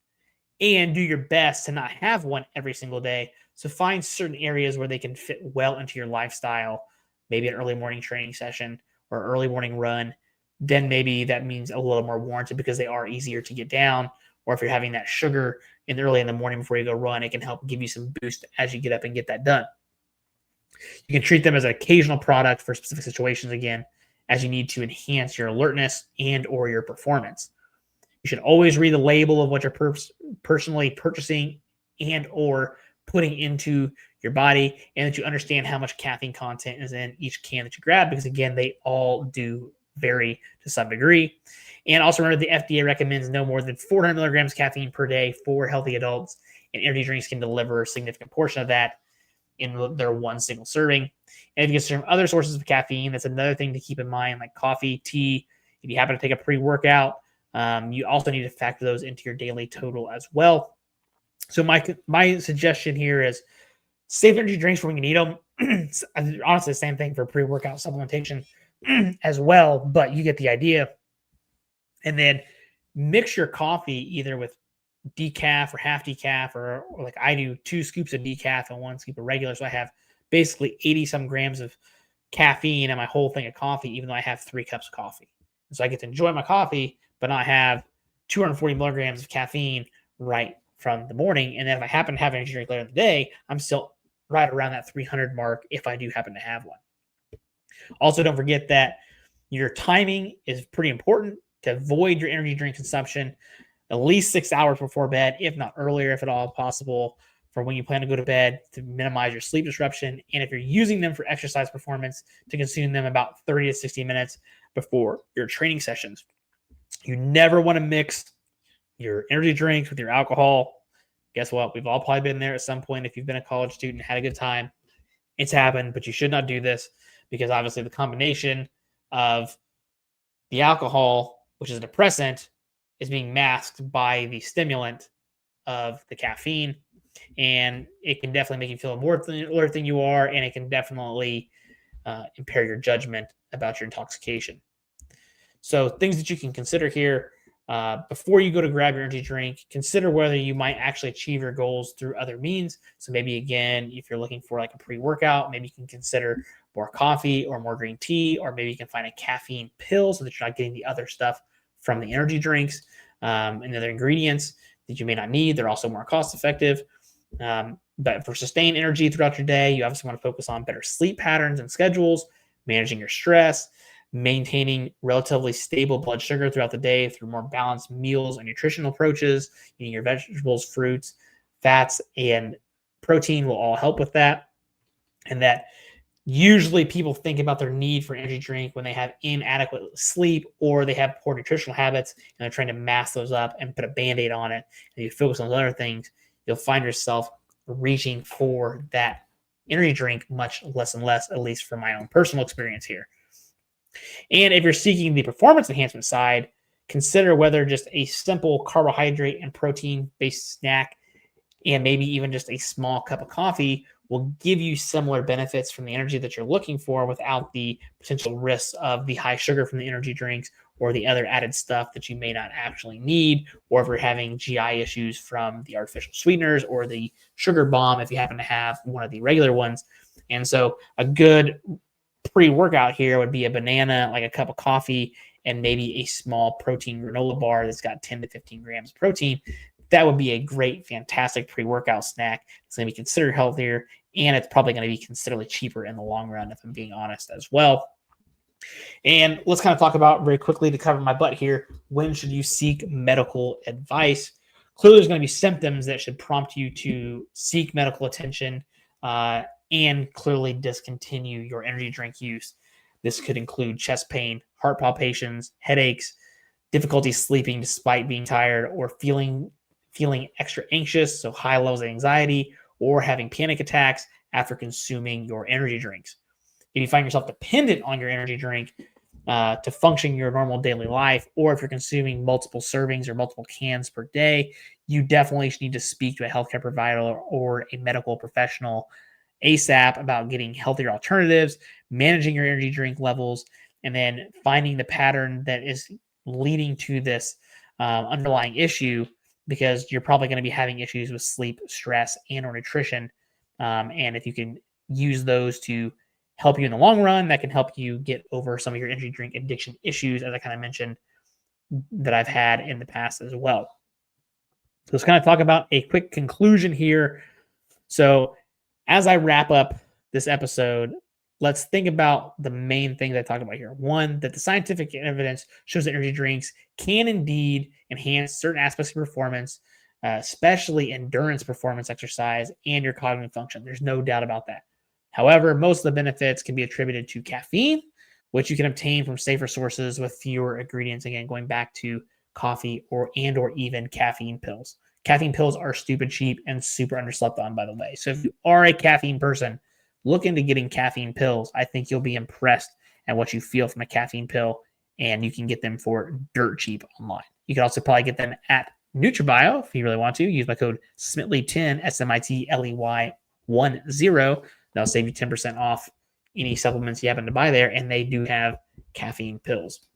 [SPEAKER 1] And do your best to not have one every single day. So find certain areas where they can fit well into your lifestyle, maybe an early morning training session or early morning run. Then maybe that means a little more warranted because they are easier to get down. Or if you're having that sugar early in the morning before you go run, it can help give you some boost as you get up and get that done. You can treat them as an occasional product for specific situations, again, as you need to enhance your alertness and or your performance. You should always read the label of what you're personally purchasing and or putting into your body, and that you understand how much caffeine content is in each can that you grab, because again, they all do vary to some degree. And also remember, the FDA recommends no more than 400 milligrams caffeine per day for healthy adults, and energy drinks can deliver a significant portion of that in their one single serving. And if you consider other sources of caffeine, that's another thing to keep in mind, like coffee, tea. If you happen to take a pre-workout, you also need to factor those into your daily total as well. So my suggestion here is save energy drinks for when you need them. Honestly, the same thing for pre-workout supplementation as well, but you get the idea. And then mix your coffee either with decaf or half decaf, or like I do, 2 scoops of decaf and 1 scoop of regular. So I have basically 80 some grams of caffeine in my whole thing of coffee, even though I have 3 cups of coffee. And so I get to enjoy my coffee, but not have 240 milligrams of caffeine right from the morning. And then if I happen to have an energy drink later in the day, I'm still right around that 300 mark if I do happen to have one. Also, don't forget that your timing is pretty important. to avoid your energy drink consumption at least 6 hours before bed, if not earlier, if at all possible, for when you plan to go to bed to minimize your sleep disruption. And if you're using them for exercise performance, to consume them about 30 to 60 minutes before your training sessions. You never want to mix your energy drinks with your alcohol. Guess what? We've all probably been there at some point. If you've been a college student, had a good time, it's happened, but you should not do this because obviously the combination of the alcohol, which is a depressant, is being masked by the stimulant of the caffeine. And it can definitely make you feel more alert than you are, and it can definitely impair your judgment about your intoxication. So things that you can consider here before you go to grab your energy drink, consider whether you might actually achieve your goals through other means. So maybe, again, if you're looking for like a pre-workout, maybe you can consider more coffee or more green tea, or maybe you can find a caffeine pill so that you're not getting the other stuff from the energy drinks and other ingredients that you may not need. They're also more cost effective. But for sustained energy throughout your day, you obviously want to focus on better sleep patterns and schedules, managing your stress, maintaining relatively stable blood sugar throughout the day through more balanced meals and nutritional approaches. Eating your vegetables, fruits, fats, and protein will all help with that. And that usually people think about their need for energy drink when they have inadequate sleep or they have poor nutritional habits and they're trying to mask those up and put a Band-Aid on it. And you focus on those other things, you'll find yourself reaching for that energy drink much less and less, at least from my own personal experience here. And if you're seeking the performance enhancement side, consider whether just a simple carbohydrate and protein-based snack and maybe even just a small cup of coffee will give you similar benefits from the energy that you're looking for without the potential risks of the high sugar from the energy drinks or the other added stuff that you may not actually need, or if you're having GI issues from the artificial sweeteners or the sugar bomb if you happen to have one of the regular ones. And so a good pre-workout here would be a banana, like a cup of coffee, and maybe a small protein granola bar that's got 10 to 15 grams of protein. That would be a great, fantastic pre-workout snack. It's going to be considered healthier, and it's probably going to be considerably cheaper in the long run, if I'm being honest as well. And let's kind of talk about very quickly to cover my butt here. When should you seek medical advice? Clearly, there's going to be symptoms that should prompt you to seek medical attention and clearly discontinue your energy drink use. This could include chest pain, heart palpitations, headaches, difficulty sleeping despite being tired, or feeling extra anxious, so high levels of anxiety, or having panic attacks after consuming your energy drinks. If you find yourself dependent on your energy drink to function your normal daily life, or if you're consuming multiple servings or multiple cans per day, you definitely need to speak to a healthcare provider or a medical professional ASAP about getting healthier alternatives, managing your energy drink levels, and then finding the pattern that is leading to this underlying issue, because you're probably going to be having issues with sleep, stress, and or nutrition. And if you can use those to help you in the long run, that can help you get over some of your energy drink addiction issues, as I kind of mentioned, that I've had in the past as well. So let's kind of talk about a quick conclusion here. So as I wrap up this episode, let's think about the main things I talked about here. One, that the scientific evidence shows that energy drinks can indeed enhance certain aspects of performance, especially endurance performance exercise and your cognitive function. There's no doubt about that. However, most of the benefits can be attributed to caffeine, which you can obtain from safer sources with fewer ingredients. Again, going back to coffee or even caffeine pills. Caffeine pills are stupid cheap and super underslept on, by the way. So if you are a caffeine person, look into getting caffeine pills. I think you'll be impressed at what you feel from a caffeine pill, and you can get them for dirt cheap online. You can also probably get them at NutriBio if you really want to. Use my code SMITLEY10, SMITLEY10. That'll save you 10% off any supplements you happen to buy there, and they do have caffeine pills.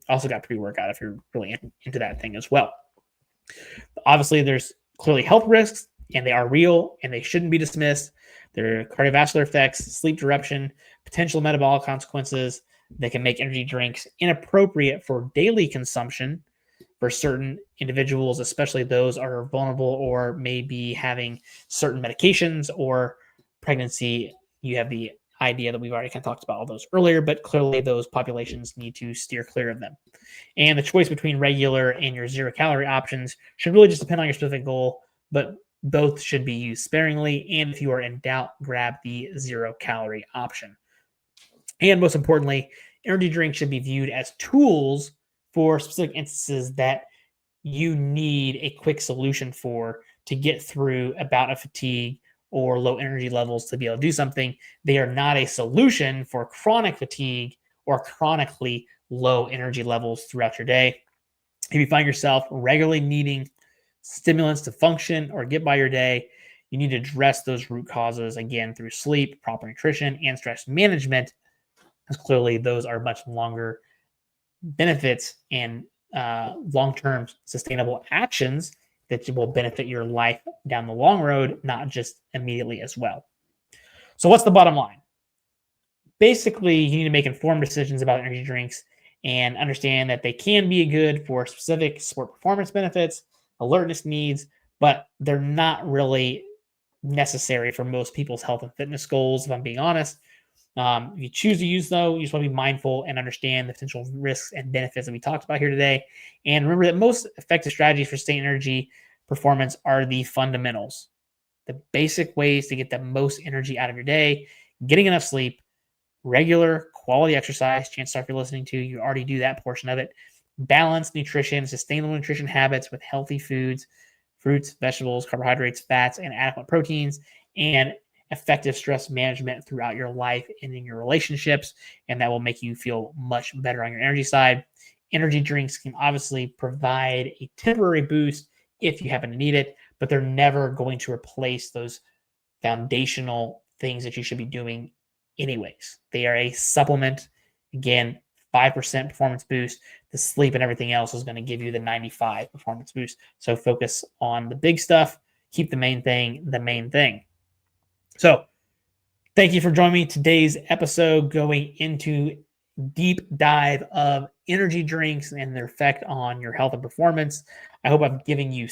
[SPEAKER 1] Also got pre-workout if you're really into that thing as well. Obviously, there's clearly health risks, and they are real, and they shouldn't be dismissed. There are cardiovascular effects, sleep disruption, potential metabolic consequences that can make energy drinks inappropriate for daily consumption for certain individuals, especially those are vulnerable or may be having certain medications or pregnancy. You have the idea that we've already kind of talked about all those earlier, but clearly those populations need to steer clear of them. And the choice between regular and your 0-calorie options should really just depend on your specific goal, but both should be used sparingly. And if you are in doubt, grab the 0-calorie option. And most importantly, energy drinks should be viewed as tools for specific instances that you need a quick solution for to get through a bout of fatigue or low energy levels to be able to do something. They are not a solution for chronic fatigue or chronically low energy levels throughout your day. If you find yourself regularly needing stimulants to function or get by your day, you need to address those root causes again through sleep, proper nutrition, and stress management, because clearly those are much longer benefits and long-term sustainable actions that will benefit your life down the long road, not just immediately as well. So what's the bottom line? Basically, you need to make informed decisions about energy drinks and understand that they can be good for specific sport performance benefits, alertness needs, but they're not really necessary for most people's health and fitness goals, if I'm being honest. If you choose to use those, you just want to be mindful and understand the potential risks and benefits that we talked about here today. And remember that most effective strategies for sustained energy performance are the fundamentals, the basic ways to get the most energy out of your day: getting enough sleep, regular quality exercise. Chances are, if you're listening to, you already do that portion of it. Balanced nutrition, sustainable nutrition habits with healthy foods, fruits, vegetables, carbohydrates, fats, and adequate proteins, and effective stress management throughout your life and in your relationships. And that will make you feel much better on your energy side. Energy drinks can obviously provide a temporary boost if you happen to need it, but they're never going to replace those foundational things that you should be doing anyways. They are a supplement. Again, 5% performance boost. The sleep and everything else is going to give you the 95 performance boost. So focus on the big stuff. Keep the main thing the main thing. So thank you for joining me today's episode, going into deep dive of energy drinks and their effect on your health and performance. I hope I'm giving you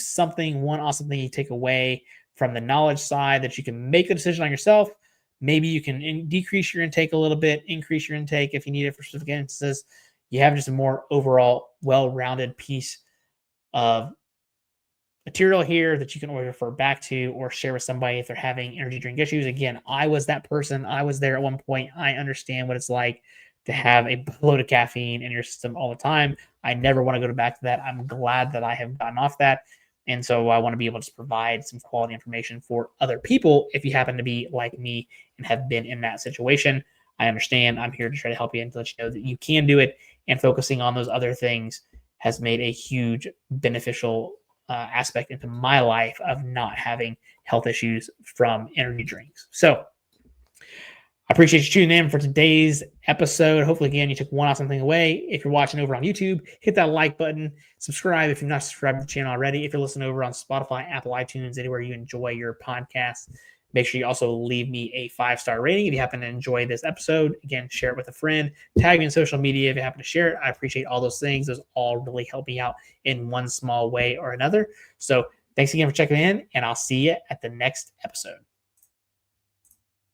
[SPEAKER 1] one awesome thing you take away from the knowledge side that you can make the decision on yourself. Maybe you can decrease your intake a little bit, increase your intake if you need it for specific instances. You have just a more overall well-rounded piece of material here that you can always refer back to or share with somebody if they're having energy drink issues. Again, I was that person. I was there at one point. I understand what it's like to have a load of caffeine in your system all the time. I never want to go back to that. I'm glad that I have gotten off that. And so I want to be able to provide some quality information for other people if you happen to be like me and have been in that situation. I understand. I'm here to try to help you and to let you know that you can do it. And focusing on those other things has made a huge beneficial aspect into my life of not having health issues from energy drinks. So I appreciate you tuning in for today's episode. Hopefully, again, you took one awesome thing away. If you're watching over on YouTube, hit that like button. Subscribe if you're not subscribed to the channel already. If you're listening over on Spotify, Apple, iTunes, anywhere you enjoy your podcast, make sure you also leave me a 5-star rating if you happen to enjoy this episode. Again, share it with a friend. Tag me in social media if you happen to share it. I appreciate all those things. Those all really help me out in one small way or another. So thanks again for checking in, and I'll see you at the next episode.